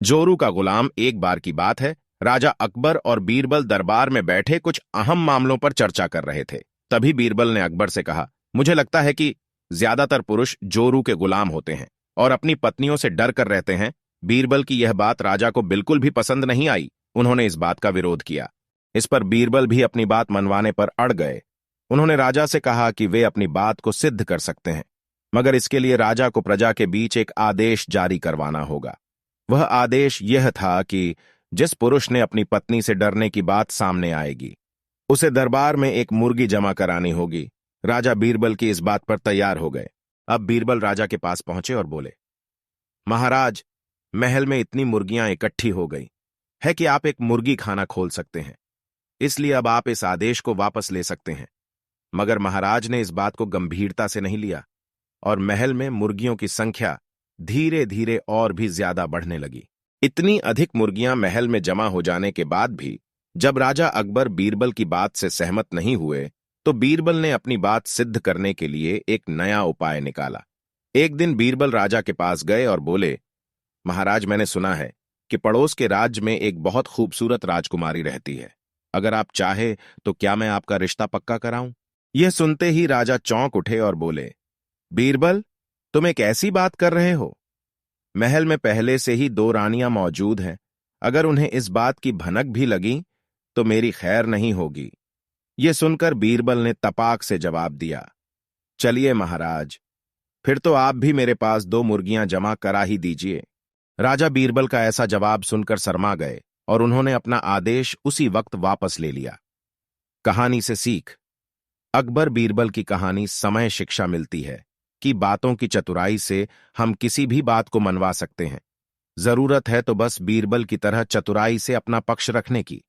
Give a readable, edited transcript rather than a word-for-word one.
जोरू का गुलाम। एक बार की बात है, राजा अकबर और बीरबल दरबार में बैठे कुछ अहम मामलों पर चर्चा कर रहे थे। तभी बीरबल ने अकबर से कहा, मुझे लगता है कि ज्यादातर पुरुष जोरू के गुलाम होते हैं और अपनी पत्नियों से डर कर रहते हैं। बीरबल की यह बात राजा को बिल्कुल भी पसंद नहीं आई। उन्होंने इस बात का विरोध किया। इस पर बीरबल भी अपनी बात मनवाने पर अड़ गए। उन्होंने राजा से कहा कि वे अपनी बात को सिद्ध कर सकते हैं, मगर इसके लिए राजा को प्रजा के बीच एक आदेश जारी करवाना होगा। वह आदेश यह था कि जिस पुरुष ने अपनी पत्नी से डरने की बात सामने आएगी, उसे दरबार में एक मुर्गी जमा करानी होगी। राजा बीरबल की इस बात पर तैयार हो गए। अब बीरबल राजा के पास पहुंचे और बोले, महाराज, महल में इतनी मुर्गियां इकट्ठी हो गई है कि आप एक मुर्गी खाना खोल सकते हैं, इसलिए अब आप इस आदेश को वापस ले सकते हैं। मगर महाराज ने इस बात को गंभीरता से नहीं लिया और महल में मुर्गियों की संख्या धीरे धीरे और भी ज्यादा बढ़ने लगी। इतनी अधिक मुर्गियां महल में जमा हो जाने के बाद भी जब राजा अकबर बीरबल की बात से सहमत नहीं हुए, तो बीरबल ने अपनी बात सिद्ध करने के लिए एक नया उपाय निकाला। एक दिन बीरबल राजा के पास गए और बोले, महाराज, मैंने सुना है कि पड़ोस के राज्य में एक बहुत खूबसूरत राजकुमारी रहती है। अगर आप चाहे तो क्या मैं आपका रिश्ता पक्का कराऊं? यह सुनते ही राजा चौंक उठे और बोले, बीरबल, तुम एक ऐसी बात कर रहे हो? महल में पहले से ही 2 रानियां मौजूद हैं। अगर उन्हें इस बात की भनक भी लगी तो मेरी खैर नहीं होगी। यह सुनकर बीरबल ने तपाक से जवाब दिया, चलिए महाराज, फिर तो आप भी मेरे पास 2 मुर्गियां जमा करा ही दीजिए। राजा बीरबल का ऐसा जवाब सुनकर शर्मा गए और उन्होंने अपना आदेश उसी वक्त वापस ले लिया। कहानी से सीख। अकबर बीरबल की कहानी समय शिक्षा मिलती है कि बातों की चतुराई से हम किसी भी बात को मनवा सकते हैं। जरूरत है तो बस बीरबल की तरह चतुराई से अपना पक्ष रखने की।